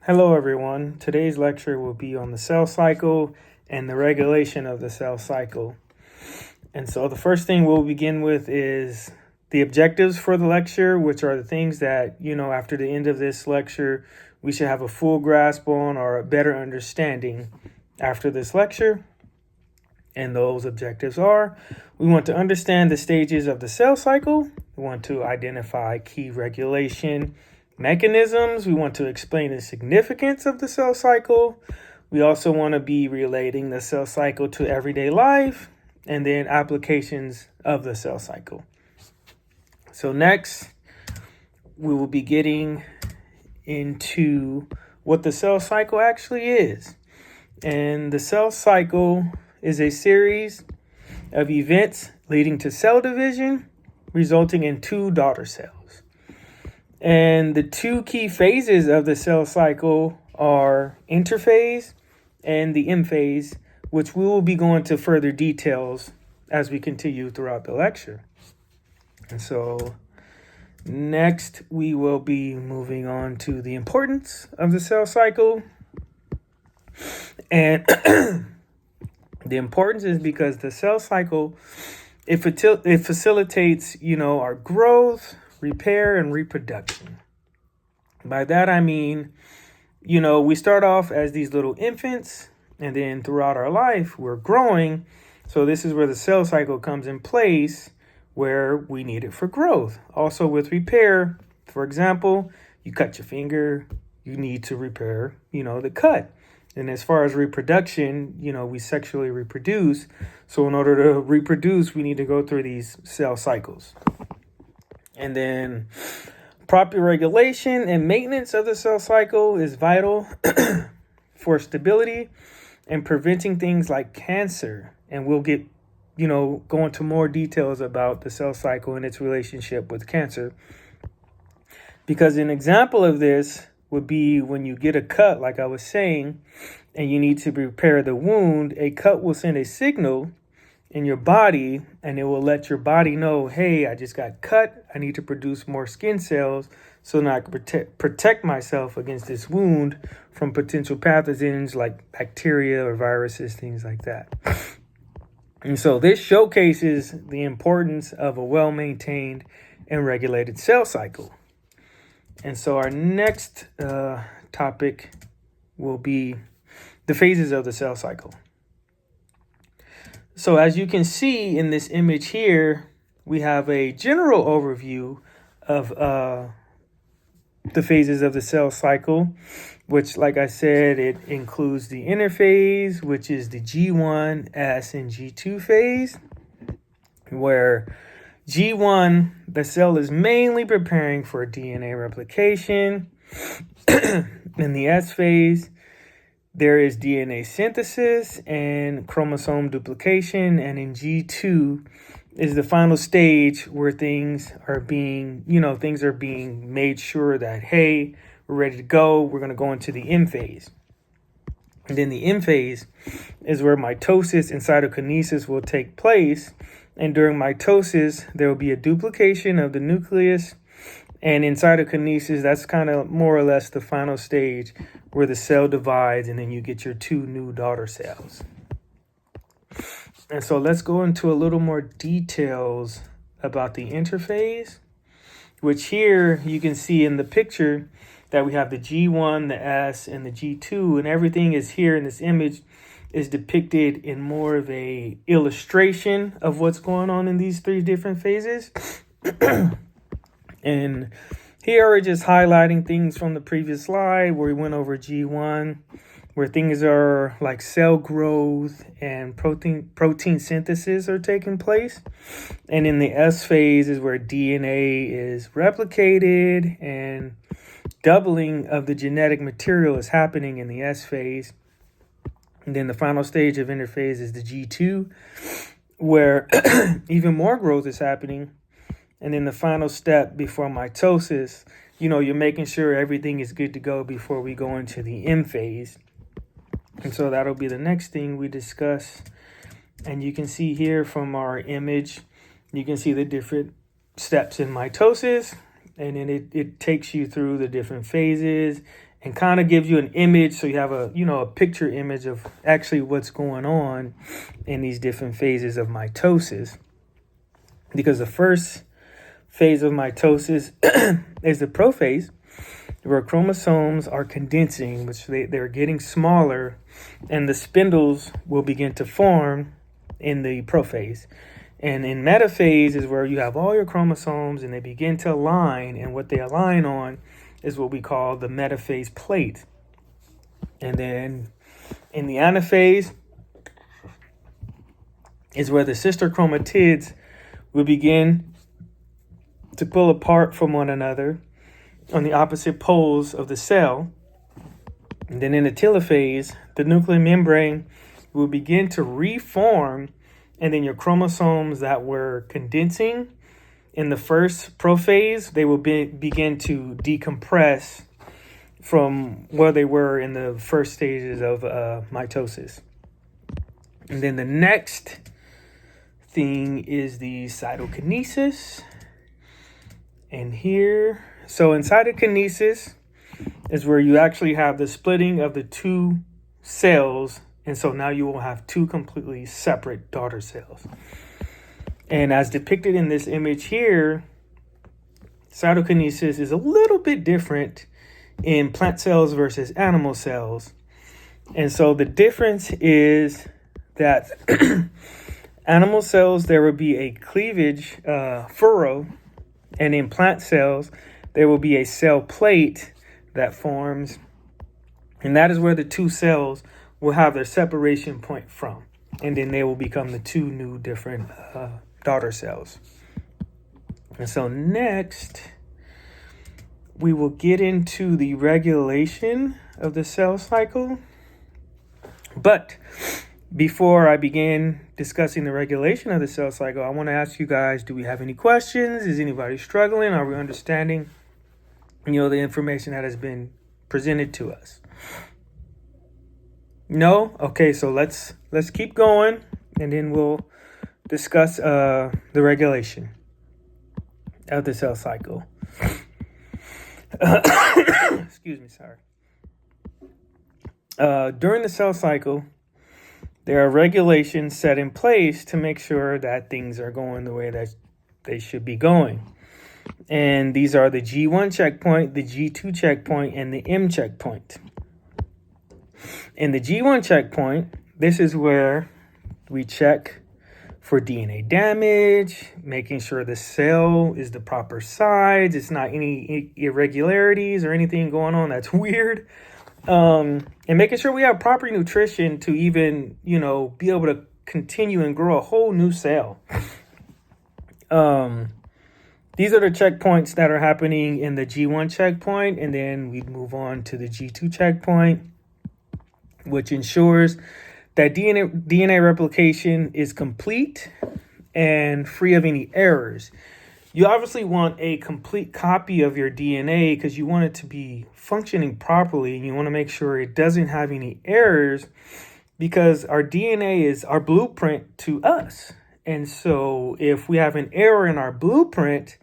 Hello, everyone. Today's lecture will be on the cell cycle and the regulation of the cell cycle. And so the first thing we'll begin with is the objectives for the lecture, which are the things that, after the end of this lecture, we should have a full grasp on or a better understanding after this lecture. And those objectives are, we want to understand the stages of the cell cycle. We want to identify key regulation mechanisms. We want to explain the significance of the cell cycle. We also want to be relating the cell cycle to everyday life and then applications of the cell cycle. So next, we will be getting into what the cell cycle actually is. And the cell cycle is a series of events leading to cell division, resulting in two daughter cells. And the two key phases of the cell cycle are interphase and the M phase, which we will be going to further details as we continue throughout the lecture. And so next, we will be moving on to the importance of the cell cycle. And the importance is because the cell cycle, it facilitates, our growth, repair, and reproduction. By that, I mean, we start off as these little infants, and then throughout our life, we're growing. So this is where the cell cycle comes in place, where we need it for growth. Also with repair, for example, you cut your finger, you need to repair, the cut. And as far as reproduction, we sexually reproduce. So in order to reproduce, we need to go through these cell cycles. And then proper regulation and maintenance of the cell cycle is vital for stability and preventing things like cancer. And we'll get, go into more details about the cell cycle and its relationship with cancer. Because an example of this would be when you get a cut, like I was saying, and you need to repair the wound, a cut will send a signal in your body, and it will let your body know, hey, I just got cut. I need to produce more skin cells so that I can protect myself against this wound from potential pathogens like bacteria or viruses, things like that. And so this showcases the importance of a well-maintained and regulated cell cycle. And so our next topic will be the phases of the cell cycle. So as you can see in this image here, we have a general overview of the phases of the cell cycle, which, like I said, it includes the interphase, which is the G1, S, and G2 phase, where G1, the cell is mainly preparing for DNA replication. In the S phase, there is DNA synthesis and chromosome duplication. And in G2 is the final stage where things are being made sure that, hey, we're ready to go. We're going to go into the M phase. And then the M phase is where mitosis and cytokinesis will take place. And during mitosis, there will be a duplication of the nucleus. And in cytokinesis, that's kind of more or less the final stage where the cell divides and then you get your two new daughter cells. And so let's go into a little more details about the interphase, which here you can see in the picture that we have the G1, the S, and the G2, and everything is here in this image is depicted in more of a illustration of what's going on in these three different phases. And here we're just highlighting things from the previous slide where we went over G1, where things are like cell growth and protein synthesis are taking place. And in the S phase is where DNA is replicated and doubling of the genetic material is happening in the S phase. And then the final stage of interphase is the G2, where even more growth is happening. And then the final step before mitosis, you're making sure everything is good to go before we go into the M phase. And so that'll be the next thing we discuss. And you can see here from our image, you can see the different steps in mitosis. And then it takes you through the different phases and kind of gives you an image, so you have a picture image of actually what's going on in these different phases of mitosis. Because the first phase of mitosis is the prophase, where chromosomes are condensing, which they're getting smaller, and the spindles will begin to form in the prophase. And in metaphase is where you have all your chromosomes and they begin to align, and what they align on is what we call the metaphase plate. And then in the anaphase is where the sister chromatids will begin to pull apart from one another on the opposite poles of the cell. And then in the telophase, the nuclear membrane will begin to reform, and then your chromosomes that were condensing in the first prophase, they will begin to decompress from where they were in the first stages of mitosis. And then the next thing is the cytokinesis. And here, so in cytokinesis is where you actually have the splitting of the two cells. And so now you will have two completely separate daughter cells. And as depicted in this image here, cytokinesis is a little bit different in plant cells versus animal cells. And so the difference is that animal cells, there will be a cleavage furrow, and in plant cells, there will be a cell plate that forms. And that is where the two cells will have their separation point from. And then they will become the two new different daughter cells. And so next, we will get into the regulation of the cell cycle. But before I begin discussing the regulation of the cell cycle, I want to ask you guys, do we have any questions? Is anybody struggling? Are we understanding, the information that has been presented to us? No? Okay, so let's keep going, and then we'll discuss the regulation of the cell cycle. Excuse me, sorry. During the cell cycle, there are regulations set in place to make sure that things are going the way that they should be going. And these are the G1 checkpoint, the G2 checkpoint, and the M checkpoint. In the G1 checkpoint, this is where we check for DNA damage, making sure the cell is the proper size, it's not any irregularities or anything going on that's weird. And making sure we have proper nutrition to even, be able to continue and grow a whole new cell. These are the checkpoints that are happening in the G1 checkpoint, and then we move on to the G2 checkpoint, which ensures that DNA replication is complete and free of any errors. You obviously want a complete copy of your DNA because you want it to be functioning properly, and you want to make sure it doesn't have any errors, because our DNA is our blueprint to us. And so if we have an error in our blueprint,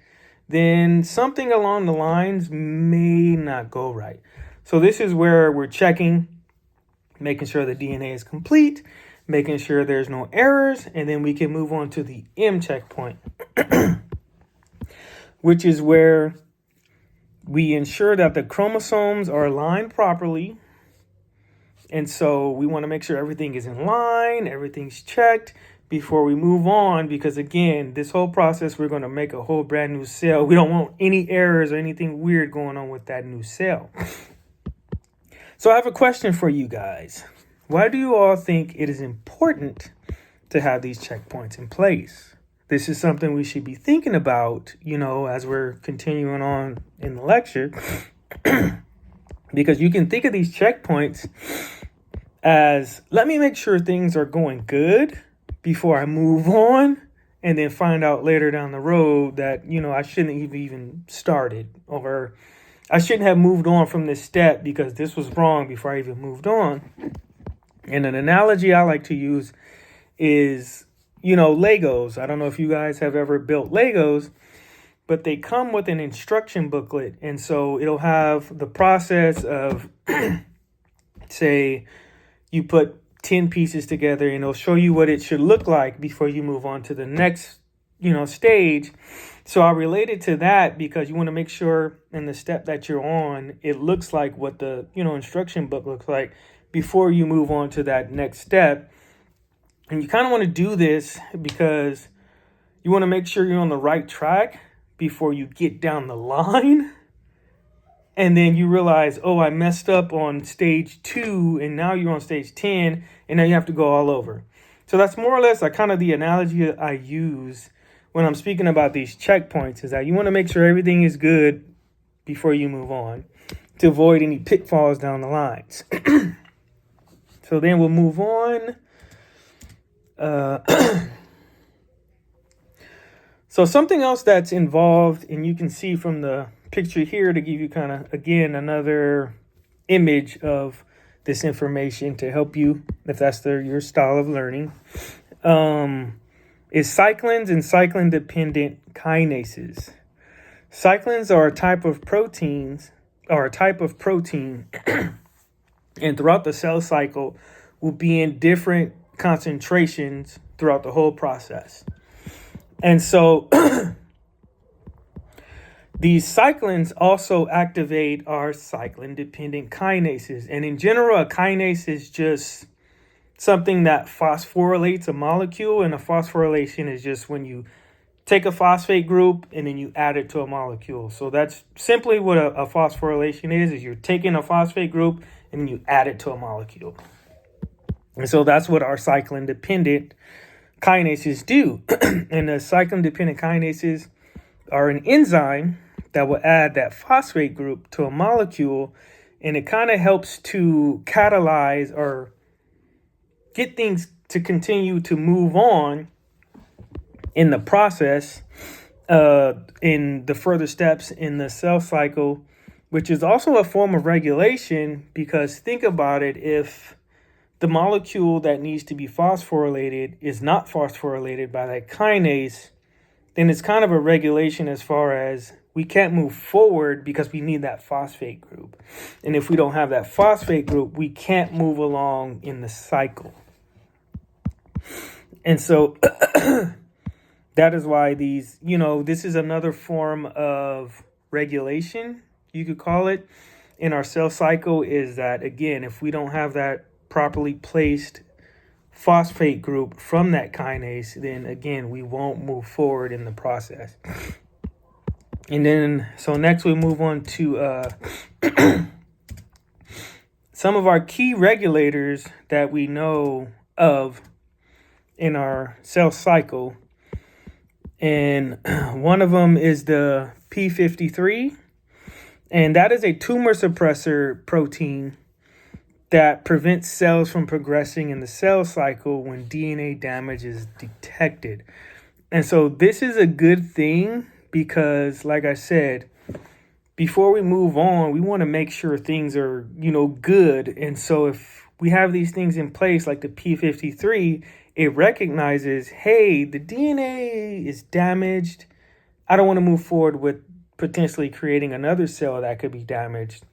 then something along the lines may not go right. So this is where we're checking, making sure the DNA is complete, making sure there's no errors, and then we can move on to the M checkpoint, which is where we ensure that the chromosomes are aligned properly. And so we want to make sure everything is in line, everything's checked before we move on, because again, this whole process, we're going to make a whole brand new cell. We don't want any errors or anything weird going on with that new cell. So I have a question for you guys. Why do you all think it is important to have these checkpoints in place? This is something we should be thinking about, as we're continuing on in the lecture, because you can think of these checkpoints as, let me make sure things are going good before I move on, and then find out later down the road that, I shouldn't have even started, or I shouldn't have moved on from this step because this was wrong before I even moved on. And an analogy I like to use is, Legos. I don't know if you guys have ever built Legos, but they come with an instruction booklet. And so it'll have the process of, say, you put 10 pieces together, and it'll show you what it should look like before you move on to the next, stage. So I relate it to that because you want to make sure in the step that you're on, it looks like what the, instruction book looks like before you move on to that next step. And you kind of want to do this because you want to make sure you're on the right track before you get down the line. And then you realize, oh, I messed up on stage 2 and now you're on stage 10 and now you have to go all over. So that's more or less kind of the analogy I use when I'm speaking about these checkpoints, is that you want to make sure everything is good before you move on to avoid any pitfalls down the lines. So then we'll move on. So something else that's involved, and you can see from the picture here to give you kind of, again, another image of this information to help you if that's your style of learning, is cyclins and cyclin-dependent kinases. Cyclins are a type of protein, and throughout the cell cycle will be in different concentrations throughout the whole process. And so these cyclins also activate our cyclin-dependent kinases. And in general, a kinase is just something that phosphorylates a molecule, and a phosphorylation is just when you take a phosphate group and then you add it to a molecule. So that's simply what a phosphorylation is you're taking a phosphate group and then you add it to a molecule. And so that's what our cyclin-dependent kinases do. And the cyclin-dependent kinases are an enzyme that will add that phosphate group to a molecule, and it kind of helps to catalyze or get things to continue to move on in the process, in the further steps in the cell cycle, which is also a form of regulation, because think about it, if the molecule that needs to be phosphorylated is not phosphorylated by that kinase, then it's kind of a regulation as far as we can't move forward because we need that phosphate group. And if we don't have that phosphate group, we can't move along in the cycle. And so that is why these, this is another form of regulation, you could call it, in our cell cycle, is that, again, if we don't have that properly placed phosphate group from that kinase, then again, we won't move forward in the process. And then, so next we move on to some of our key regulators that we know of in our cell cycle. And one of them is the P53, and that is a tumor suppressor protein that prevents cells from progressing in the cell cycle when DNA damage is detected. And so this is a good thing because, like I said, before we move on, we want to make sure things are, good. And so if we have these things in place, like the P53, it recognizes, hey, the DNA is damaged. I don't want to move forward with potentially creating another cell that could be damaged.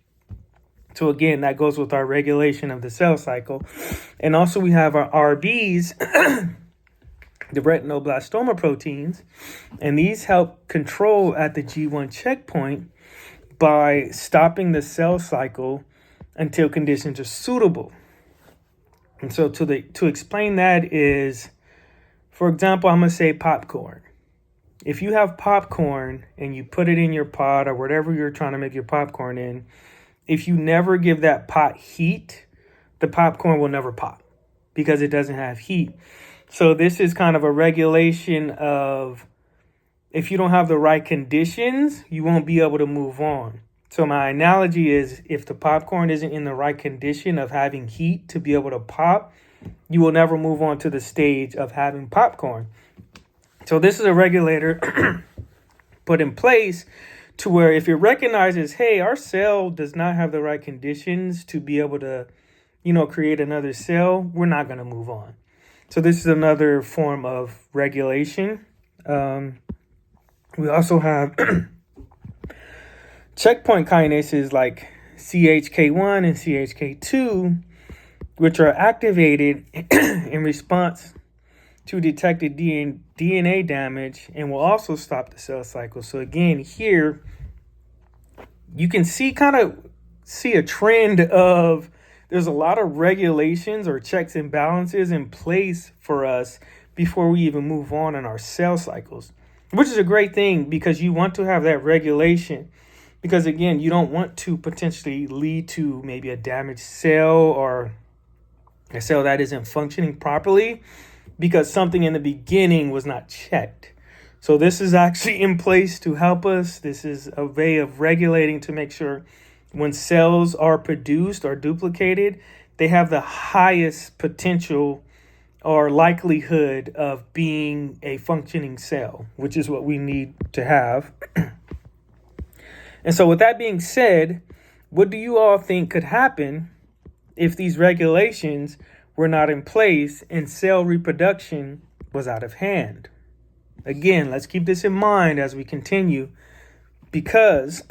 So again, that goes with our regulation of the cell cycle. And also we have our RBs, the retinoblastoma proteins, and these help control at the G1 checkpoint by stopping the cell cycle until conditions are suitable. And so to explain that is, for example, I'm going to say popcorn. If you have popcorn and you put it in your pot or whatever you're trying to make your popcorn in, if you never give that pot heat, the popcorn will never pop because it doesn't have heat. So this is kind of a regulation of, if you don't have the right conditions, you won't be able to move on. So my analogy is, if the popcorn isn't in the right condition of having heat to be able to pop, you will never move on to the stage of having popcorn. So this is a regulator put in place to where if it recognizes, hey, our cell does not have the right conditions to be able to, create another cell, we're not going to move on. So this is another form of regulation. And We also have checkpoint kinases like CHK1 and CHK2, which are activated in response to detected DNA damage and will also stop the cell cycle. So again, here you can see a trend of there's a lot of regulations or checks and balances in place for us before we even move on in our cell cycles, which is a great thing because you want to have that regulation. Because again, you don't want to potentially lead to maybe a damaged cell or a cell that isn't functioning properly because something in the beginning was not checked. So this is actually in place to help us. This is a way of regulating to make sure when cells are produced or duplicated, they have the highest potential or likelihood of being a functioning cell, which is what we need to have. And so with that being said, what do you all think could happen if these regulations were not in place and cell reproduction was out of hand? Again, let's keep this in mind as we continue, because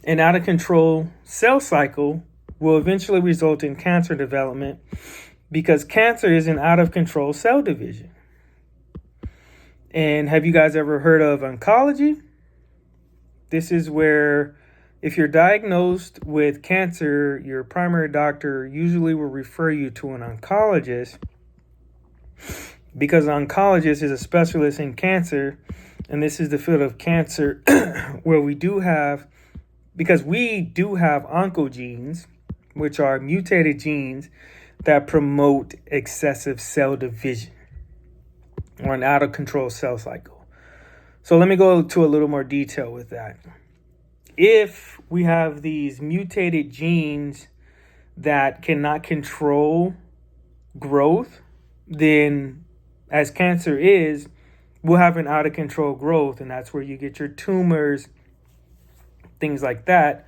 an out of control cell cycle will eventually result in cancer development because cancer is an out of control cell division. And have you guys ever heard of oncology? This is where if you're diagnosed with cancer, your primary doctor usually will refer you to an oncologist because an oncologist is a specialist in cancer. And this is the field of cancer where we do have oncogenes, which are mutated genes that promote excessive cell division or an out of control cell cycle. So let me go to a little more detail with that. If we have these mutated genes that cannot control growth, then as cancer is, we'll have an out of control growth, and that's where you get your tumors, things like that.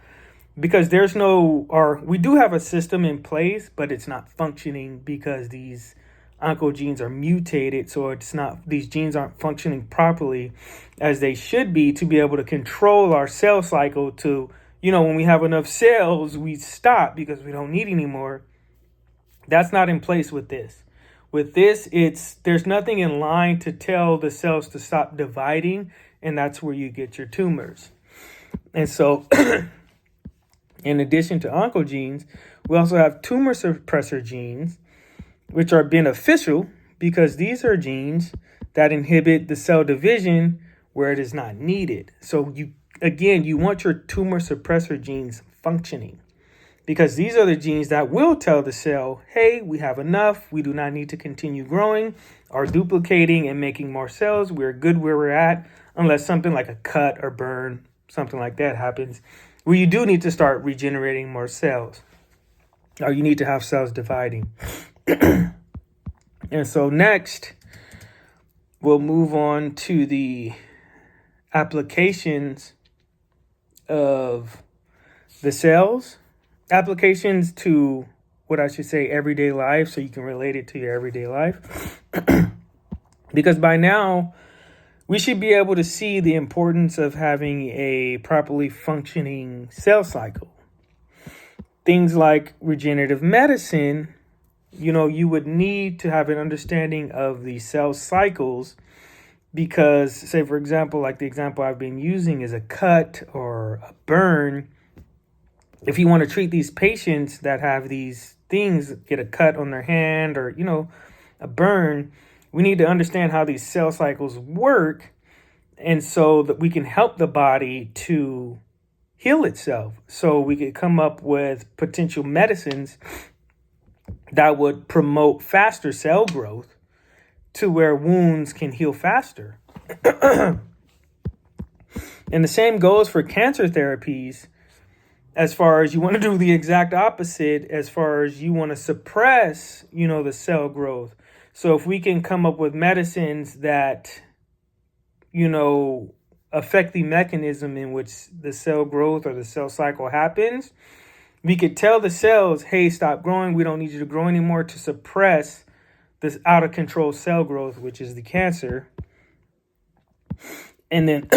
Because we do have a system in place, but it's not functioning because these oncogenes are mutated, so these genes aren't functioning properly as they should be to be able to control our cell cycle to, when we have enough cells, we stop because we don't need any more. That's not in place with this. With this, there's nothing in line to tell the cells to stop dividing, and that's where you get your tumors. And so in addition to oncogenes, we also have tumor suppressor genes, which are beneficial because these are genes that inhibit the cell division where it is not needed. So you want your tumor suppressor genes functioning because these are the genes that will tell the cell, hey, we have enough. We do not need to continue growing or duplicating and making more cells. We're good where we're at, unless something like a cut or burn, something like that happens, where you do need to start regenerating more cells or you need to have cells dividing. And so next, we'll move on to the applications of the cells, applications to everyday life, so you can relate it to your everyday life. Because by now, we should be able to see the importance of having a properly functioning cell cycle. Things like regenerative medicine, you would need to have an understanding of the cell cycles because, say, for example, like the example I've been using is a cut or a burn. If you want to treat these patients that have these things, get a cut on their hand or, a burn, we need to understand how these cell cycles work, and so that we can help the body to heal itself. So we could come up with potential medicines that would promote faster cell growth to where wounds can heal faster. And the same goes for cancer therapies, as far as you want to do the exact opposite, as far as you want to suppress, the cell growth. So if we can come up with medicines that, affect the mechanism in which the cell growth or the cell cycle happens, we could tell the cells, hey, stop growing. We don't need you to grow anymore, to suppress this out of control cell growth, which is the cancer. And then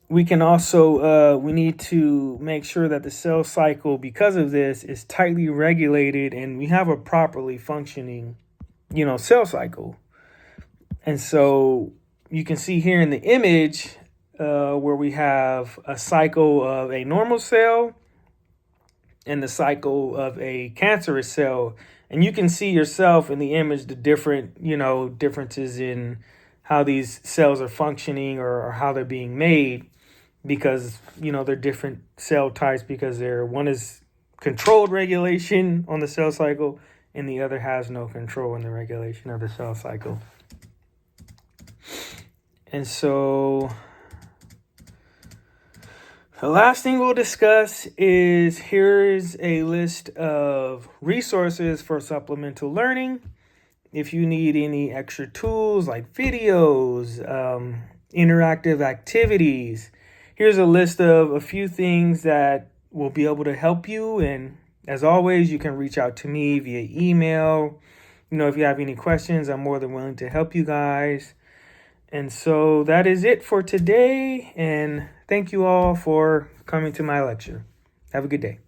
we can also, we need to make sure that the cell cycle, because of this, is tightly regulated and we have a properly functioning, cell cycle. And so you can see here in the image where we have a cycle of a normal cell and the cycle of a cancerous cell. And you can see yourself in the image the different, differences in how these cells are functioning or how they're being made, because, they're different cell types, because one is controlled regulation on the cell cycle and the other has no control in the regulation of the cell cycle. And so the last thing we'll discuss is, here's a list of resources for supplemental learning. If you need any extra tools like videos, interactive activities, here's a list of a few things that will be able to help you. And as always, you can reach out to me via email. If you have any questions, I'm more than willing to help you guys. And so that is it for today. And thank you all for coming to my lecture. Have a good day.